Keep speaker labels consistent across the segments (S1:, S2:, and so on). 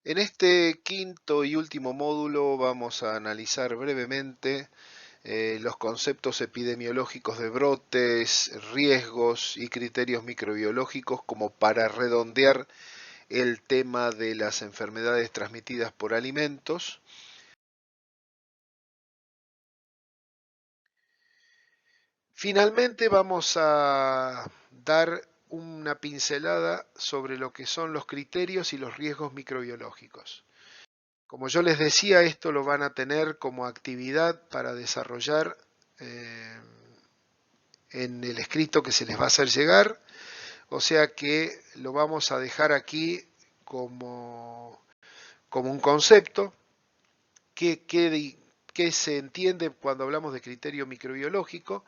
S1: En este quinto y último módulo vamos a analizar brevemente los conceptos epidemiológicos de brotes, riesgos y criterios microbiológicos como para redondear el tema de las enfermedades transmitidas por alimentos. Finalmente vamos a dar una pincelada sobre lo que son los criterios y los riesgos microbiológicos. Como yo les decía, esto lo van a tener como actividad para desarrollar eh, en el escrito que se les va a hacer llegar, o sea que lo vamos a dejar aquí como un concepto que se entiende cuando hablamos de criterio microbiológico.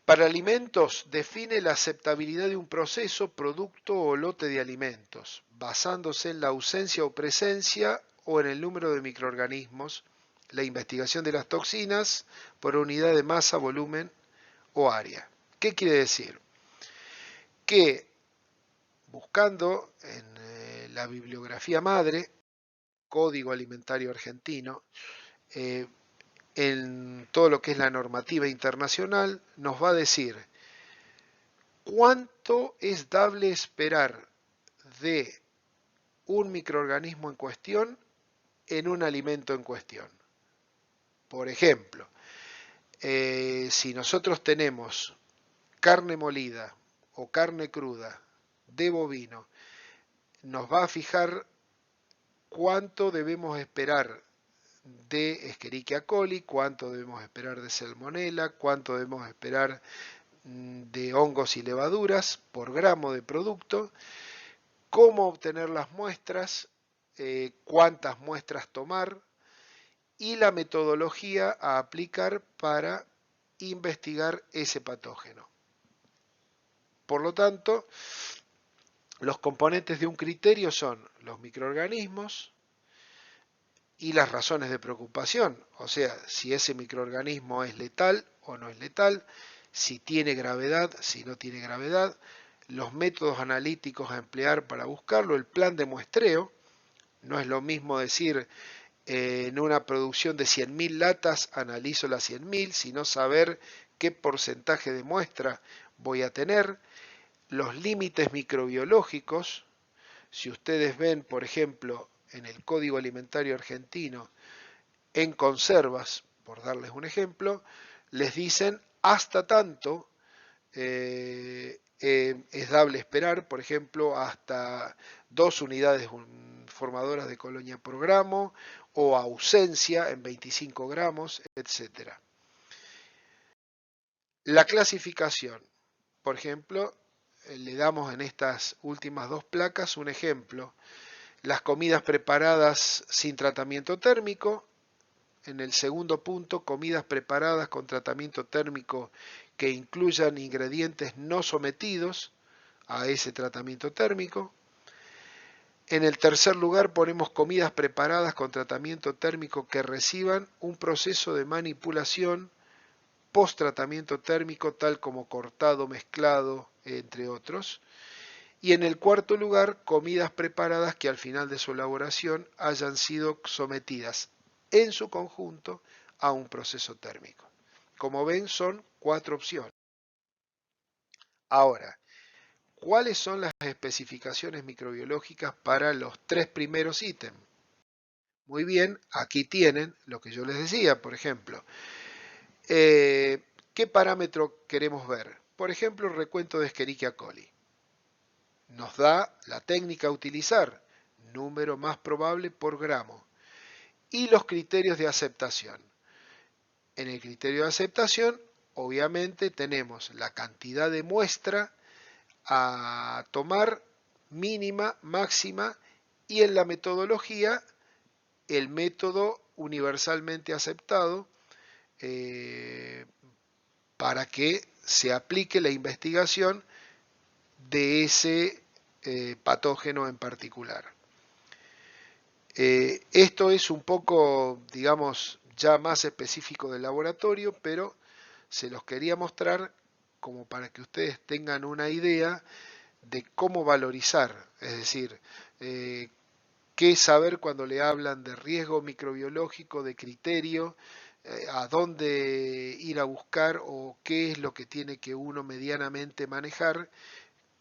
S1: Para alimentos, define la aceptabilidad de un proceso, producto o lote de alimentos, basándose en la ausencia o presencia o en el número de microorganismos, la investigación de las toxinas por unidad de masa, volumen o área. ¿Qué quiere decir? Que buscando en la bibliografía madre, Código Alimentario Argentino, eh, en todo lo que es la normativa internacional, nos va a decir cuánto es dable esperar de un microorganismo en cuestión en un alimento en cuestión. Por ejemplo, si nosotros tenemos carne molida o carne cruda de bovino, nos va a fijar cuánto debemos esperar de Escherichia coli, cuánto debemos esperar de Salmonella, cuánto debemos esperar de hongos y levaduras por gramo de producto, cómo obtener las muestras, cuántas muestras tomar y la metodología a aplicar para investigar ese patógeno. Por lo tanto, los componentes de un criterio son los microorganismos y las razones de preocupación, o sea, si ese microorganismo es letal o no es letal, si tiene gravedad, si no tiene gravedad, los métodos analíticos a emplear para buscarlo, el plan de muestreo. No es lo mismo decir en una producción de 100.000 latas analizo las 100.000, sino saber qué porcentaje de muestra voy a tener, los límites microbiológicos. Si ustedes ven, por ejemplo, en el Código Alimentario Argentino, en conservas, por darles un ejemplo, les dicen hasta tanto es dable esperar, por ejemplo, hasta 2 unidades formadoras de colonia por gramo o ausencia en 25 gramos, etc. La clasificación, por ejemplo, le damos en estas últimas dos placas un ejemplo. Las comidas preparadas sin tratamiento térmico. En el segundo punto, comidas preparadas con tratamiento térmico que incluyan ingredientes no sometidos a ese tratamiento térmico. En el tercer lugar ponemos comidas preparadas con tratamiento térmico que reciban un proceso de manipulación post tratamiento térmico tal como cortado, mezclado, entre otros. Y en el cuarto lugar, comidas preparadas que al final de su elaboración hayan sido sometidas en su conjunto a un proceso térmico. Como ven, son 4 opciones. Ahora, ¿cuáles son las especificaciones microbiológicas para los 3 primeros ítems? Muy bien, aquí tienen lo que yo les decía, por ejemplo. ¿Qué parámetro queremos ver? Por ejemplo, el recuento de Escherichia coli. Nos da la técnica a utilizar, número más probable por gramo, y los criterios de aceptación. En el criterio de aceptación, obviamente, tenemos la cantidad de muestra a tomar, mínima, máxima, y en la metodología, el método universalmente aceptado para que se aplique la investigación de ese patógeno en particular. Esto es un poco, digamos, ya más específico del laboratorio, pero se los quería mostrar como para que ustedes tengan una idea de cómo valorizar, es decir, qué saber cuando le hablan de riesgo microbiológico, de criterio, a dónde ir a buscar o qué es lo que tiene que uno medianamente manejar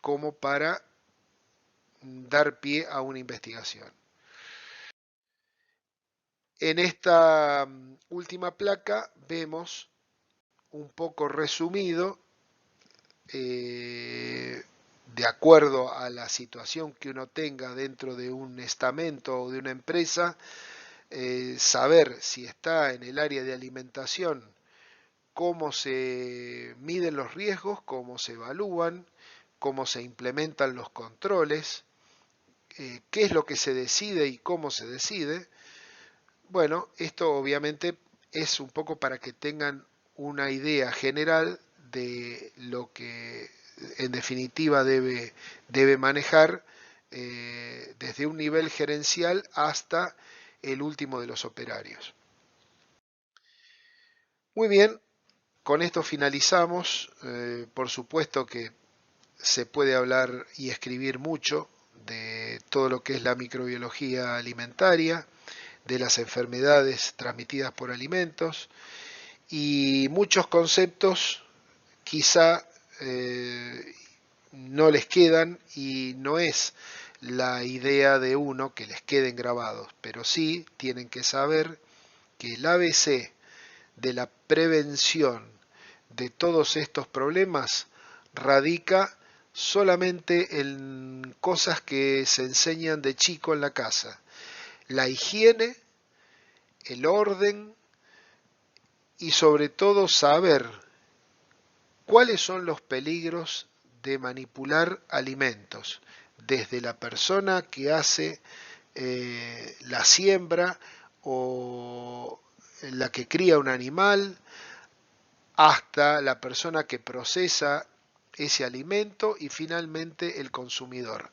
S1: como para dar pie a una investigación. En esta última placa vemos un poco resumido, de acuerdo a la situación que uno tenga dentro de un estamento o de una empresa, saber si está en el área de alimentación, cómo se miden los riesgos, cómo se evalúan, cómo se implementan los controles, qué es lo que se decide y cómo se decide. Bueno, esto obviamente es un poco para que tengan una idea general de lo que en definitiva debe manejar, desde un nivel gerencial hasta el último de los operarios. Muy bien, con esto finalizamos. Por supuesto que se puede hablar y escribir mucho de todo lo que es la microbiología alimentaria, de las enfermedades transmitidas por alimentos, y muchos conceptos quizá no les quedan, y no es la idea de uno que les queden grabados, pero sí tienen que saber que el ABC de la prevención de todos estos problemas radica solamente en cosas que se enseñan de chico en la casa: la higiene, el orden y sobre todo saber cuáles son los peligros de manipular alimentos, desde la persona que hace la siembra o la que cría un animal, hasta la persona que procesa ese alimento y finalmente el consumidor.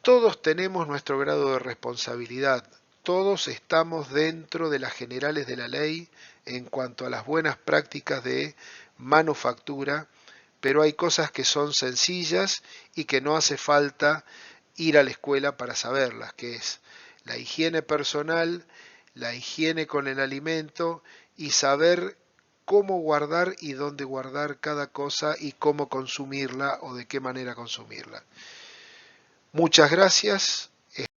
S1: Todos tenemos nuestro grado de responsabilidad, todos estamos dentro de las generales de la ley en cuanto a las buenas prácticas de manufactura, pero hay cosas que son sencillas y que no hace falta ir a la escuela para saberlas, que es la higiene personal, la higiene con el alimento y saber cómo guardar y dónde guardar cada cosa y cómo consumirla o de qué manera consumirla. Muchas gracias